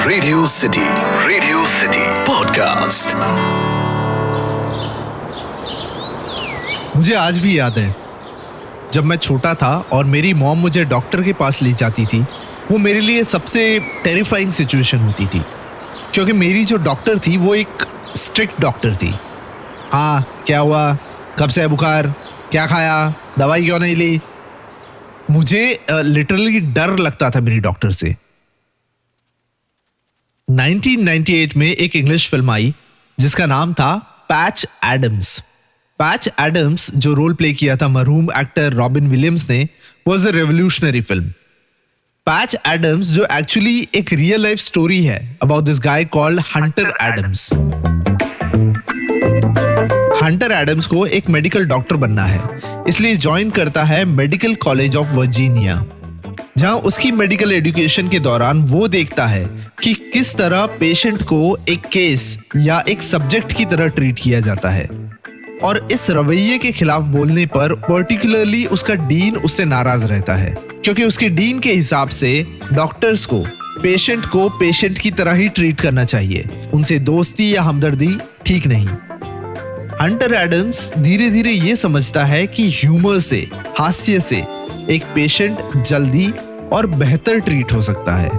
Radio city podcast. मुझे आज भी याद है जब मैं छोटा था और मेरी मॉम मुझे डॉक्टर के पास ले जाती थी। वो मेरे लिए सबसे टेरिफाइंग सिचुएशन होती थी, क्योंकि मेरी जो डॉक्टर थी वो एक स्ट्रिक्ट डॉक्टर थी। हाँ, क्या हुआ, कब से है बुखार, क्या खाया, दवाई क्यों नहीं ली। मुझे लिटरली डर लगता था मेरी डॉक्टर से। 1998 में एक इंग्लिश फिल्म आई जिसका नाम था पैच एडम्स। पैच एडम्स जो रोल प्ले किया था मरहूम एक्टर रॉबिन विलियम्स ने, was a revolutionary film. Patch Adams जो एक्चुअली एक रियल लाइफ स्टोरी है about this guy called Hunter Adams. Hunter Adams को एक मेडिकल डॉक्टर बनना है, इसलिए ज्वाइन करता है मेडिकल कॉलेज ऑफ वर्जीनिया, जहां उसकी मेडिकल एजुकेशन के दौरान वो देखता है कि किस तरह पेशेंट को एक केस या एक सब्जेक्ट की तरह ट्रीट किया जाता है। और इस रवैये के खिलाफ बोलने पर पर्टिकुलरली उसका डीन उससे नाराज रहता है, क्योंकि उसके डीन के हिसाब से डॉक्टर्स को पेशेंट की तरह ही ट्रीट करना चाहिए, उनसे दोस्ती या हमदर्दी ठीक नहीं। हंटर एडम्स धीरे धीरे ये समझता है कि ह्यूमर से, हास्य से एक पेशेंट जल्दी और बेहतर ट्रीट हो सकता है।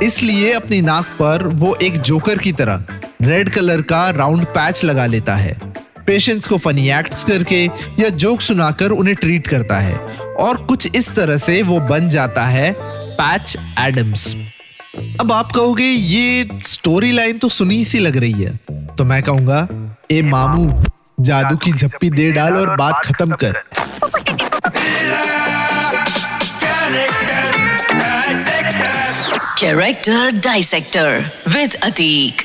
इसलिए अपनी नाक पर वो एक जोकर की तरह रेड कलर का राउंड पैच लगा लेता है। पेशेंट्स को फनी एक्ट्स करके या जोक सुनाकर उन्हें ट्रीट करता है, और कुछ इस तरह से वो बन जाता है पैच एडम्स। अब आप कहोगे ये स्टोरी लाइन तो सुनी सी लग रही है, तो मैं कहूंगा ए मामू, जादू की झप्पी दे डाल और बात खत्म कर। Character dissector with Atiq.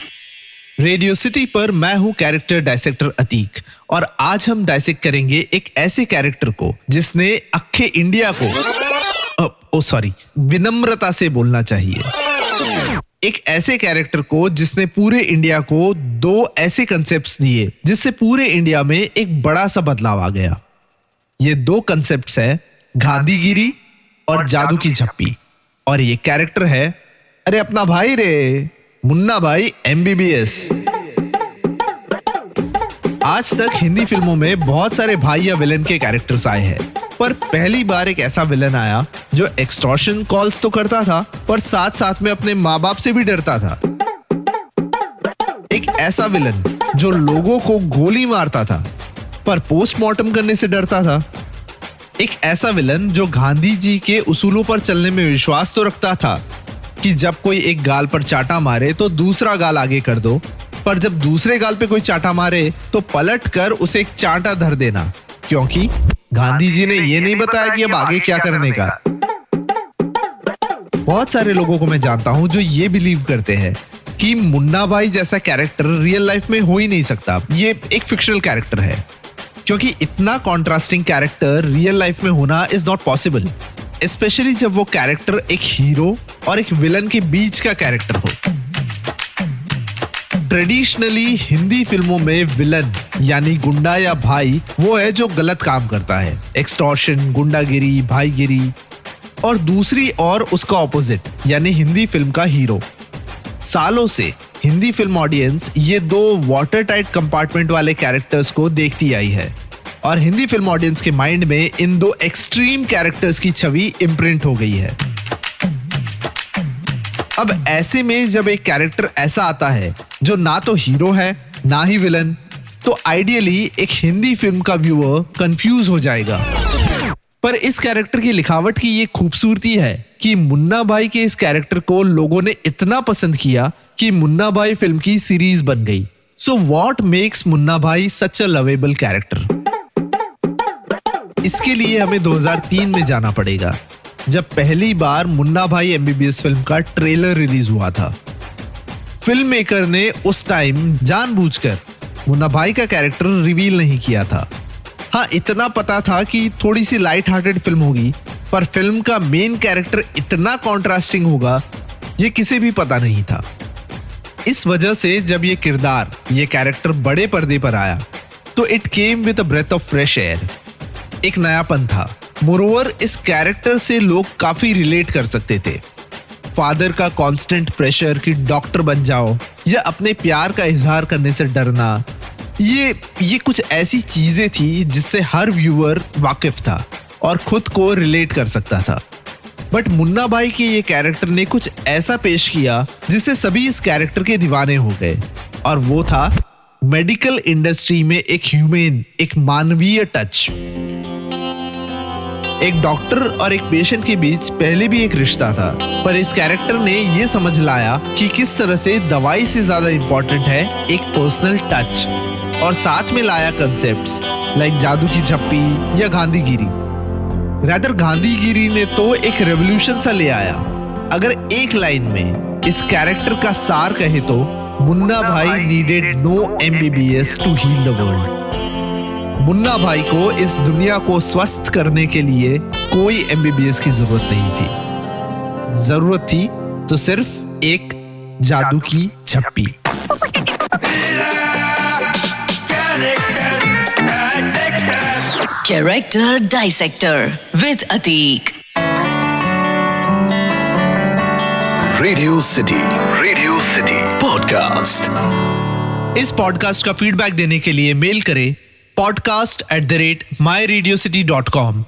Radio city पर मैं हूं कैरेक्टर डाइसेक्टर अतीक, और आज हम डाइसेक्ट करेंगे एक ऐसे कैरेक्टर को जिसने अक्खे इंडिया को विनम्रता से बोलना चाहिए। एक ऐसे कैरेक्टर को जिसने पूरे इंडिया को दो ऐसे कंसेप्ट्स दिए जिससे पूरे इंडिया में एक बड़ा सा बदलाव आ गया। ये दो कंसेप्ट्स हैं गांधीगिरी और जादू की झप्पी। और ये कैरेक्टर है, अरे अपना भाई रे, मुन्ना भाई MBBS। आज तक हिंदी फिल्मों में बहुत सारे भाई या विलन के कैरेक्टर्स आए हैं, पर पहली बार एक ऐसा विलन आया जो एक्सटॉर्शन कॉल्स तो करता था, पर साथ साथ में अपने माँ बाप से भी डरता था। एक ऐसा विलन जो लोगों को गोली मारता था, पर पोस्टमार्टम करने से डरता था। एक ऐसा विलन जो गांधी जी के उसूलों पर चलने में विश्वास तो रखता था कि जब कोई एक गाल पर चाटा मारे तो दूसरा गाल आगे कर दो, पर जब दूसरे गाल पे कोई चाटा मारे तो पलट कर उसे एक चांटा धर देना, क्योंकि गांधी जी ने ये नहीं बताया कि अब आगे क्या करने का। बहुत सारे लोगों को मैं जानता हूं जो ये बिलीव करते हैं कि मुन्ना भाई जैसा कैरेक्टर रियल लाइफ में हो ही नहीं सकता, ये एक फिक्शनल कैरेक्टर है, क्योंकि इतना कॉन्ट्रास्टिंग कैरेक्टर रियल लाइफ में होना इज नॉट पॉसिबल, स्पेशली जब वो कैरेक्टर एक हीरो और एक विलन के बीच का कैरेक्टर हो। ट्रेडिशनली हिंदी फिल्मों में विलन यानी गुंडा या भाई वो है जो गलत काम करता है, एक्सटॉर्शन, गुंडागिरी, भाईगिरी, और दूसरी और उसका ऑपोजिट यानी हिंदी फिल्म का हीरो। सालों से हिंदी फिल्म ऑडियंस ये दो वाटर टाइट कंपार्टमेंट वाले कैरेक्टर्स को देखती आई है, और हिंदी फिल्म ऑडियंस के माइंड में इन दो एक्सट्रीम कैरेक्टर्स की छवि इम्प्रिंट हो गई है। अब ऐसे में जब एक कैरेक्टर ऐसा आता है जो ना तो हीरो है ना ही विलन, तो आइडियली एक हिंदी फिल्म का व्यूअर कंफ्यूज हो जाएगा। पर इस कैरेक्टर की लिखावट की ये खूबसूरती है कि मुन्ना भाई के इस कैरेक्टर को लोगों ने इतना पसंद किया कि मुन्ना भाई फिल्म की सीरीज बन गई। सो व्हाट मेक्स मुन्ना भाई सच अ लवेबल कैरेक्टर? इसके लिए हमें 2003 में जाना पड़ेगा, जब पहली बार मुन्ना भाई MBBS फिल्म का ट्रेलर रिलीज हुआ था। फिल्म मेकर ने उस टाइम जानबूझकर मुन्ना भाई का कैरेक्टर रिवील नहीं किया था। हाँ, इतना पता था कि थोड़ी सी लाइट हार्टेड फिल्म होगी, पर फिल्म का मेन कैरेक्टर इतना कॉन्ट्रास्टिंग होगा ये किसे भी पता नहीं था। इस वजह से जब ये किरदार, ये कैरेक्टर बड़े पर्दे पर आया तो it came with a breath of fresh air. एक नयापन था। मोरोवर इस कैरेक्टर से लोग काफी रिलेट कर सकते थे। फादर का कांस्टेंट प्रेशर कि डॉक्टर बन जाओ, या अपने प्यार का इजहार करने से डरना, ये कुछ ऐसी चीजें थी जिससे हर व्यूअर वाकिफ था और खुद को रिलेट कर सकता था। बट मुन्ना भाई के ये कैरेक्टर ने कुछ ऐसा पेश किया जिससे सभी इस कैरेक्टर के दीवाने हो गए, और वो था मेडिकल इंडस्ट्री में एक ह्यूमन, एक मानवीय टच। एक डॉक्टर और एक पेशेंट के बीच पहले भी एक रिश्ता था, पर इस कैरेक्टर ने ये समझ लाया कि किस तरह से दवाई से ज्यादा इंपॉर्टेंट है एक पर्सनल टच, और साथ में लाया कंसेप्ट्स लाइक जादू की झप्पी या गांधीगिरी। रादर गांधीगिरी ने तो एक रेवोल्यूशन सा ले आया। अगर एक लाइन में इस कैरेक्टर का सार कहे तो Munna Bhai needed no MBBS to heal the world. Munna Bhai को इस दुनिया को स्वस्थ करने के लिए कोई MBBS की जरूरत नहीं थी। जरूरत थी तो सिर्फ एक जादू की झप्पी। Character Dissector with Atik. Radio City Podcast. इस पॉडकास्ट का फीडबैक देने के लिए मेल करें podcast@myradiocity.com।